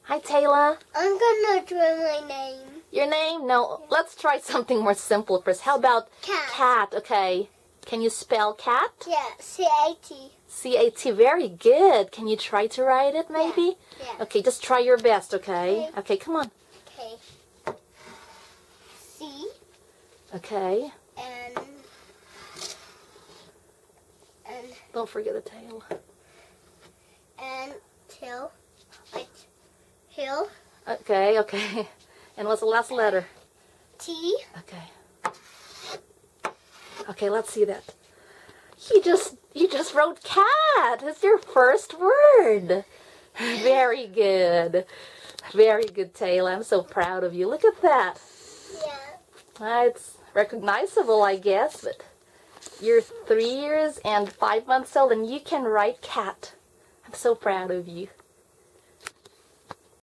Hi, Taylor. I'm gonna draw my name. Your name? No, let's try something more simple first. How about Cat. cat? Okay. Can you spell cat? Yeah, C-A-T. C-A-T. Very good. Can you try to write it, maybe? Yeah. Okay, just try your best, okay? Okay. Okay, come on. Okay. C Okay. and Don't forget the tail. and tail. Like hill. Okay, okay. And what's the last letter? T. Okay. Okay, let's see that. You just wrote cat. It's your first word. Very good. Very good, Taylor. I'm so proud of you. Look at that. Yeah. It's recognizable, I guess, but you're 3 years and 5 months old and you can write cat. I'm so proud of you.